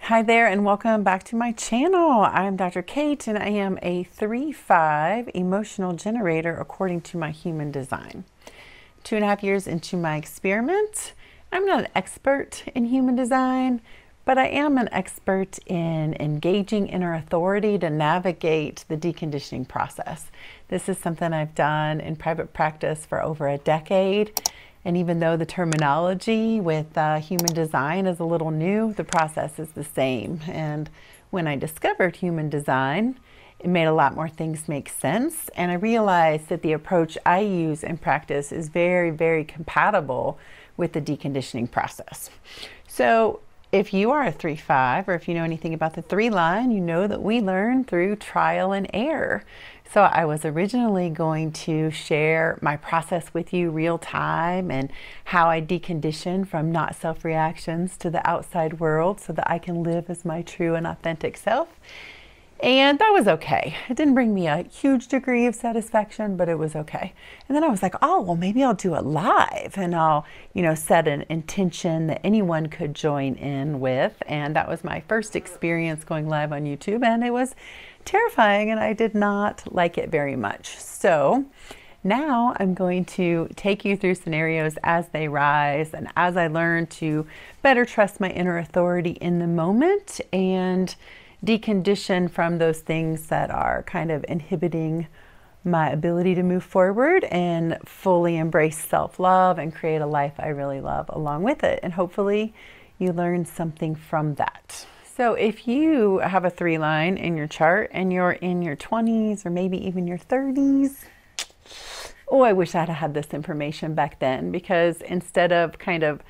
Hi there and welcome back to my channel. I'm Dr. Kate and I am a 3-5 emotional generator according to my human design. 2.5 years into my experiment. I'm not an expert in human design, but I am an expert in engaging inner authority to navigate the deconditioning process. This is something I've done in private practice for over a decade. And even though the terminology with human design is a little new, the process is the same. And when I discovered human design, it made a lot more things make sense. And I realized that the approach I use in practice is very, very compatible with the deconditioning process. So if you are a 3-5, or if you know anything about the 3 line, you know that we learn through trial and error. So I was originally going to share my process with you real time and how I decondition from not self reactions to the outside world so that I can live as my true and authentic self. And that was okay. It didn't bring me a huge degree of satisfaction, but it was okay. And then I was like, oh, well, maybe I'll do it live and I'll, set an intention that anyone could join in with. And that was my first experience going live on YouTube. And it was terrifying and I did not like it very much. So now I'm going to take you through scenarios as they rise and as I learn to better trust my inner authority in the moment and decondition from those things that are kind of inhibiting my ability to move forward and fully embrace self-love and create a life I really love along with it. And hopefully you learn something from that. So if you have a 3 line in your chart and you're in your 20s or maybe even your 30s, oh, I wish I'd had this information back then, because instead of kind of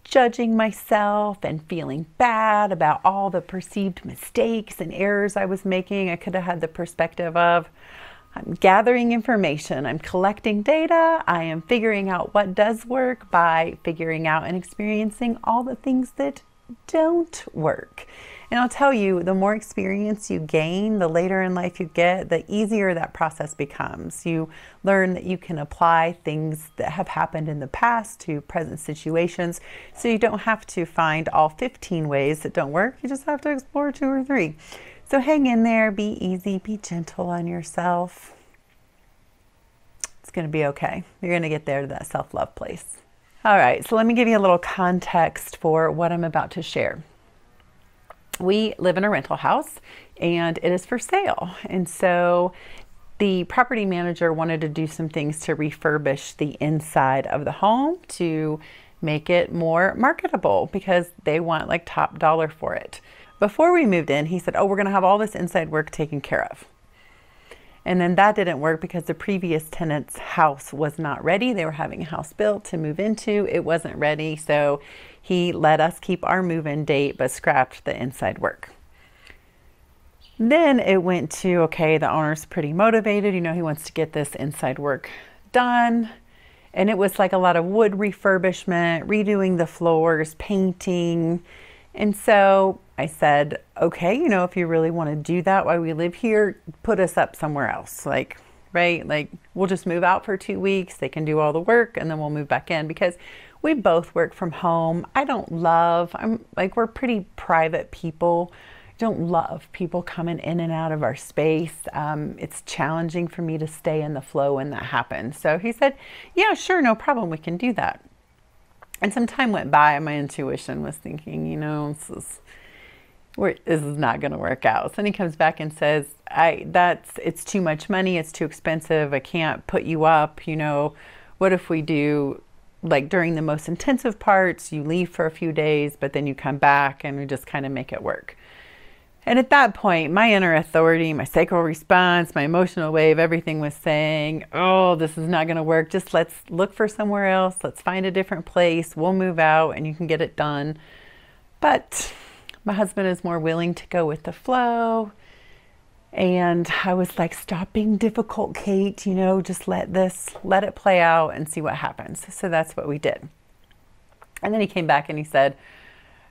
judging myself and feeling bad about all the perceived mistakes and errors I was making, I could have had the perspective of, I'm gathering information, I'm collecting data, I am figuring out what does work by figuring out and experiencing all the things that don't work. And I'll tell you, the more experience you gain, the later in life you get, the easier that process becomes. You learn that you can apply things that have happened in the past to present situations, so you don't have to find all 15 ways that don't work. You just have to explore 2 or 3. So hang in there, be easy, be gentle on yourself. It's going to be okay. You're going to get there to that self-love place. All right, so let me give you a little context for what I'm about to share. We live in a rental house and it is for sale. And so the property manager wanted to do some things to refurbish the inside of the home to make it more marketable because they want like top dollar for it. Before we moved in, he said, oh, we're going to have all this inside work taken care of. And then that didn't work because the previous tenant's house was not ready. They were having a house built to move into. It wasn't ready. So he let us keep our move-in date, but scrapped the inside work. Then it went to, okay, the owner's pretty motivated. He wants to get this inside work done. And it was like a lot of wood refurbishment, redoing the floors, painting. And so I said, okay, if you really want to do that while we live here, put us up somewhere else. Right? We'll just move out for 2 weeks. They can do all the work and then we'll move back in, because we both work from home. We're pretty private people. Don't love people coming in and out of our space. It's challenging for me to stay in the flow when that happens. So he said, yeah, sure, no problem. We can do that. And some time went by and my intuition was thinking, this is not going to work out. So then he comes back and says, it's too much money. It's too expensive. I can't put you up. What if we do, during the most intensive parts, you leave for a few days, but then you come back and we just kind of make it work. And at that point, my inner authority, my sacral response, my emotional wave, everything was saying, oh, this is not going to work. Just let's look for somewhere else. Let's find a different place. We'll move out and you can get it done. But my husband is more willing to go with the flow. And I was like, stop being difficult, Kate, just let it play out and see what happens. So that's what we did. And then he came back and he said,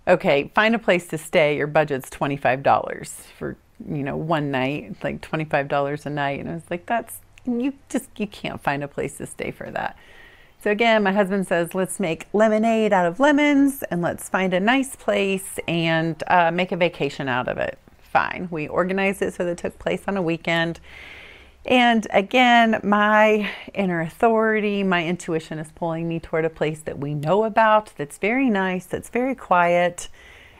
okay, find a place to stay. Your budget's $25 for, one night, like $25 a night. And I was like, you can't find a place to stay for that. So again, my husband says, let's make lemonade out of lemons and let's find a nice place and make a vacation out of it. Fine. We organized it so that it took place on a weekend. And again, my inner authority, my intuition is pulling me toward a place that we know about, that's very nice, that's very quiet.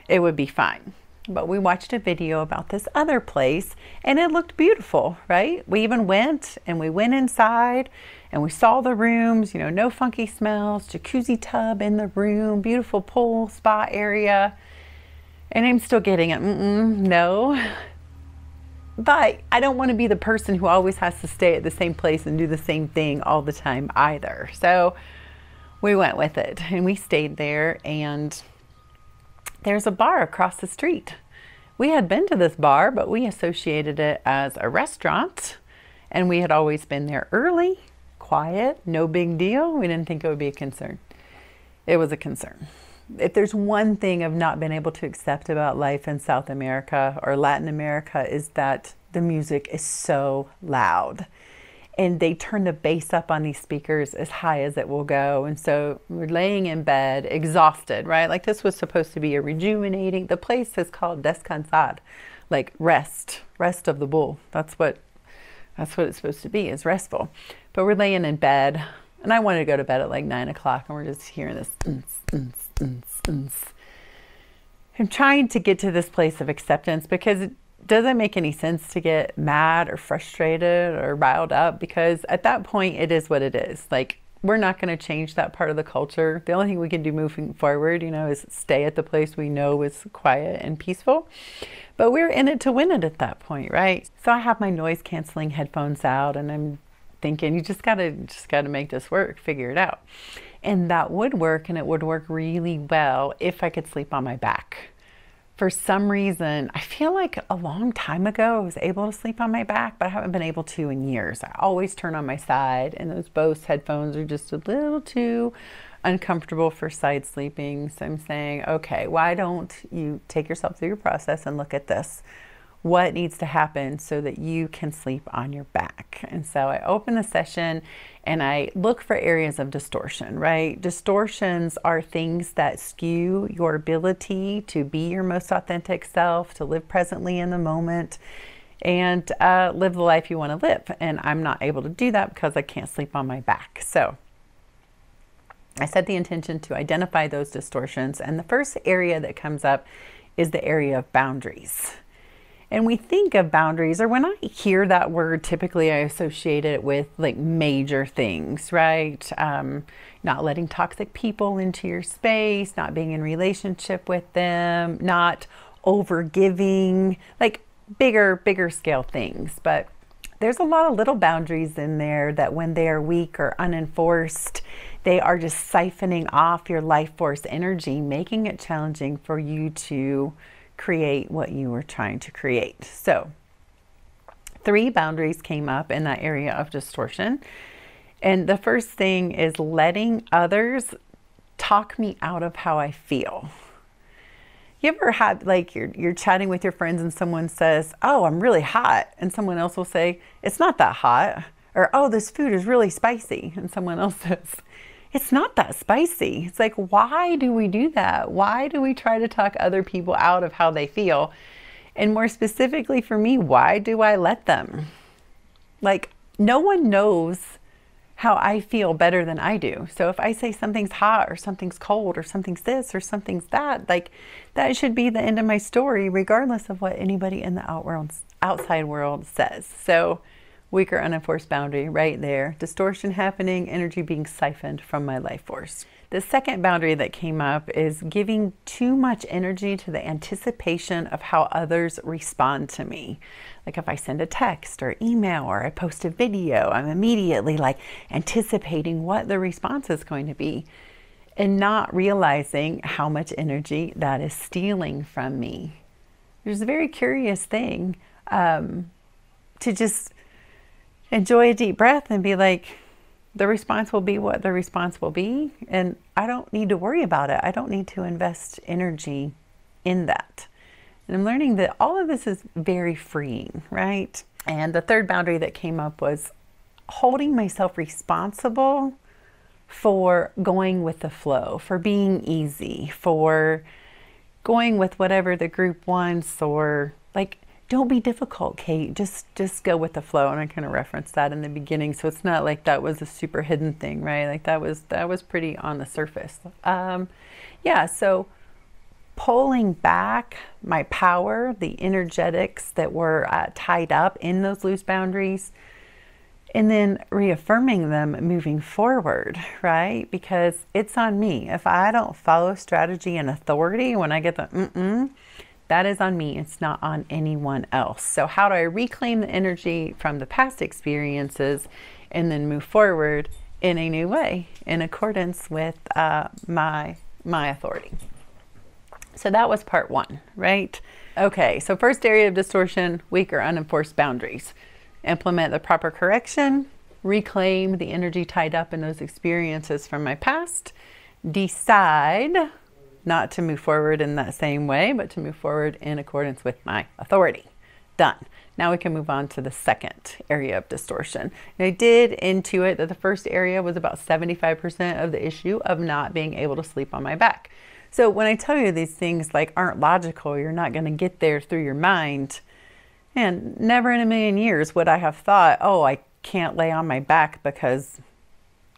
It would be fine. But we watched a video about this other place and it looked beautiful, right? We even went and we went inside and we saw the rooms, you know, no funky smells, jacuzzi tub in the room, beautiful pool, spa area. And I'm still getting it, no. But I don't want to be the person who always has to stay at the same place and do the same thing all the time either. So we went with it and we stayed there, and there's a bar across the street. We had been to this bar, but we associated it as a restaurant, and we had always been there early, quiet, no big deal. We didn't think it would be a concern. It was a concern. If there's one thing I've not been able to accept about life in South America or Latin America, is that the music is so loud. And they turn the bass up on these speakers as high as it will go. And so we're laying in bed, exhausted, right? Like this was supposed to be a rejuvenating. The place is called descansar, like rest of the bull. That's what it's supposed to be, is restful. But we're laying in bed, and I wanted to go to bed at like 9 o'clock, and we're just hearing this. I'm trying to get to this place of acceptance, because it doesn't make any sense to get mad or frustrated or riled up, because at that point it is what it is. Like, we're not going to change that part of the culture. The only thing we can do moving forward, you know, is stay at the place we know is quiet and peaceful. But we're in it to win it at that point, right? So I have my noise canceling headphones out, and I'm thinking, you just gotta make this work, figure it out. And that would work, and it would work really well if I could sleep on my back. For some reason, I feel like a long time ago I was able to sleep on my back, but I haven't been able to in years. I always turn on my side, and those Bose headphones are just a little too uncomfortable for side sleeping. So I'm saying, okay, why don't you take yourself through your process and look at this? What needs to happen so that you can sleep on your back? And so I open the session and I look for areas of distortion, right? Distortions are things that skew your ability to be your most authentic self, to live presently in the moment, and live the life you want to live. And I'm not able to do that because I can't sleep on my back. So I set the intention to identify those distortions. And the first area that comes up is the area of boundaries. And we think of boundaries, or when I hear that word, typically I associate it with like major things, right? Not letting toxic people into your space, not being in relationship with them, not over giving, like bigger scale things. But there's a lot of little boundaries in there that when they are weak or unenforced, they are just siphoning off your life force energy, making it challenging for you to create what you were trying to create. So 3 boundaries came up in that area of distortion. And the first thing is letting others talk me out of how I feel. You ever had, like, you're chatting with your friends and someone says, oh, I'm really hot. And someone else will say, it's not that hot. Or, oh, this food is really spicy. And someone else says, it's not that spicy. It's like, why do we do that? Why do we try to talk other people out of how they feel? And more specifically for me, why do I let them? Like, no one knows how I feel better than I do. So if I say something's hot or something's cold or something's this or something's that, like, that should be the end of my story, regardless of what anybody in the outside world says. So weak or unenforced boundary right there. Distortion happening, energy being siphoned from my life force. The second boundary that came up is giving too much energy to the anticipation of how others respond to me. Like if I send a text or email or I post a video, I'm immediately like anticipating what the response is going to be and not realizing how much energy that is stealing from me. There's a very curious thing to just enjoy a deep breath and be like, the response will be what the response will be. And I don't need to worry about it. I don't need to invest energy in that. And I'm learning that all of this is very freeing, right? And the third boundary that came up was holding myself responsible for going with the flow, for being easy, for going with whatever the group wants, or like, don't be difficult, Kate. Just go with the flow. And I kind of referenced that in the beginning, so it's not like that was a super hidden thing, right? Like that was pretty on the surface. Yeah. So pulling back my power, the energetics that were tied up in those loose boundaries, and then reaffirming them moving forward, right? Because it's on me. If I don't follow strategy and authority, when I get the that is on me. It's not on anyone else. So how do I reclaim the energy from the past experiences and then move forward in a new way in accordance with my authority? So that was part one, right? Okay, so first area of distortion, weak or unenforced boundaries. Implement the proper correction, reclaim the energy tied up in those experiences from my past, decide not to move forward in that same way, but to move forward in accordance with my authority. Done. Now we can move on to the second area of distortion. And I did intuit that the first area was about 75% of the issue of not being able to sleep on my back. So when I tell you these things like aren't logical, you're not going to get there through your mind. And never in a million years would I have thought, oh, I can't lay on my back because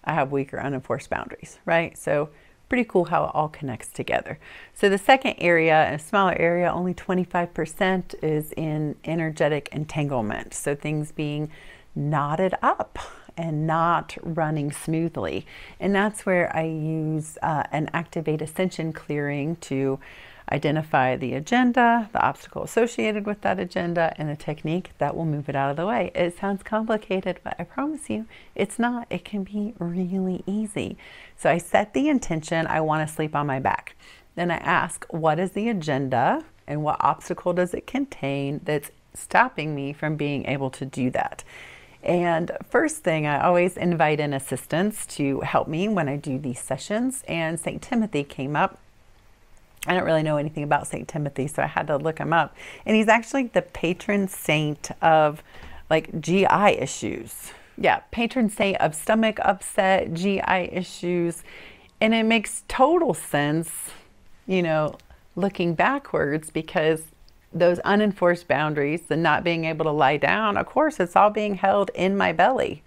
I have weak or unenforced boundaries, right? So pretty cool how it all connects together. So the second area, a smaller area, only 25% is in energetic entanglement. So things being knotted up and not running smoothly. And that's where I use an activate ascension clearing to identify the agenda, the obstacle associated with that agenda, and the technique that will move it out of the way. It sounds complicated, but I promise you it's not. It can be really easy. So I set the intention, I want to sleep on my back. Then I ask, what is the agenda and what obstacle does it contain that's stopping me from being able to do that? And first thing, I always invite in assistance to help me when I do these sessions, and St. Timothy came up. I don't really know anything about St. Timothy, so I had to look him up. And he's actually the patron saint of like GI issues. Yeah, patron saint of stomach upset, GI issues. And it makes total sense, you know, looking backwards, because those unenforced boundaries, the not being able to lie down, of course, it's all being held in my belly.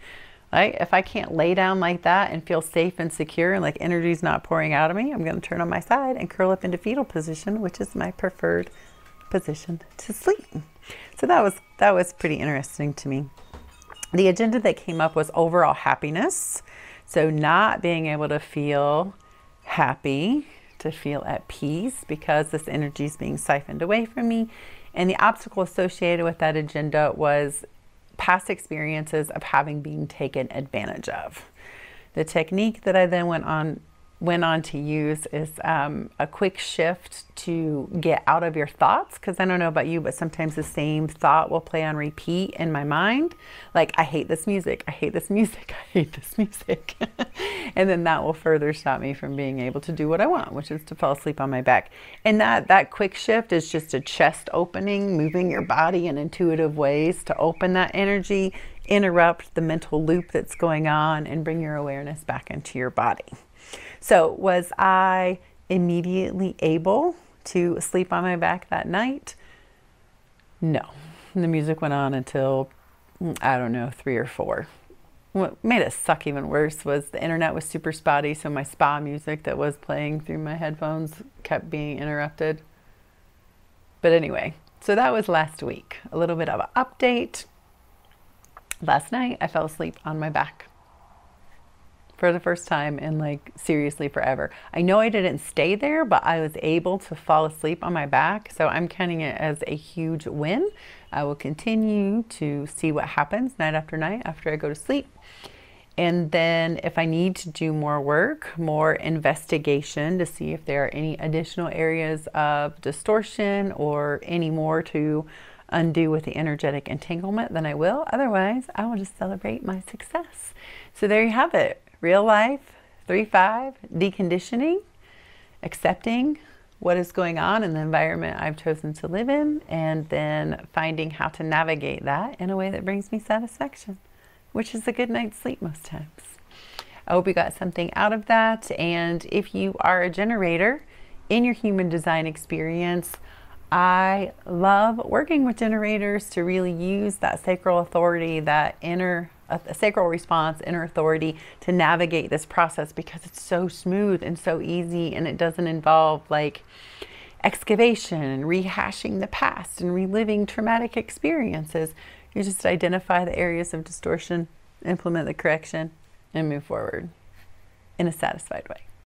Right? If I can't lay down like that and feel safe and secure and like energy's not pouring out of me, I'm going to turn on my side and curl up into fetal position, which is my preferred position to sleep. So that was pretty interesting to me. The agenda that came up was overall happiness. So not being able to feel happy, to feel at peace, because this energy is being siphoned away from me. And the obstacle associated with that agenda was past experiences of having been taken advantage of. The technique that I then went on to use is a quick shift to get out of your thoughts, because I don't know about you, but sometimes the same thought will play on repeat in my mind. Like, I hate this music, I hate this music, I hate this music. And then that will further stop me from being able to do what I want, which is to fall asleep on my back. And that quick shift is just a chest opening, moving your body in intuitive ways to open that energy, interrupt the mental loop that's going on, and bring your awareness back into your body. So was I immediately able to sleep on my back that night? No. The music went on until, I don't know, 3 or 4. What made it suck even worse was the internet was super spotty, so my spa music that was playing through my headphones kept being interrupted. But anyway, so that was last week. A little bit of an update. Last night, I fell asleep on my back for the first time in like seriously forever. I know I didn't stay there, but I was able to fall asleep on my back. So I'm counting it as a huge win. I will continue to see what happens night after night after I go to sleep. And then if I need to do more work, more investigation to see if there are any additional areas of distortion or any more to undo with the energetic entanglement, then I will. Otherwise, I will just celebrate my success. So there you have it. Real life, 3-5, deconditioning, accepting what is going on in the environment I've chosen to live in, and then finding how to navigate that in a way that brings me satisfaction, which is a good night's sleep most times. I hope you got something out of that. And if you are a generator in your human design experience, I love working with generators to really use that sacral authority, that inner sacral response, inner authority to navigate this process, because it's so smooth and so easy, and it doesn't involve like excavation and rehashing the past and reliving traumatic experiences. You just identify the areas of distortion, implement the correction, and move forward in a satisfied way.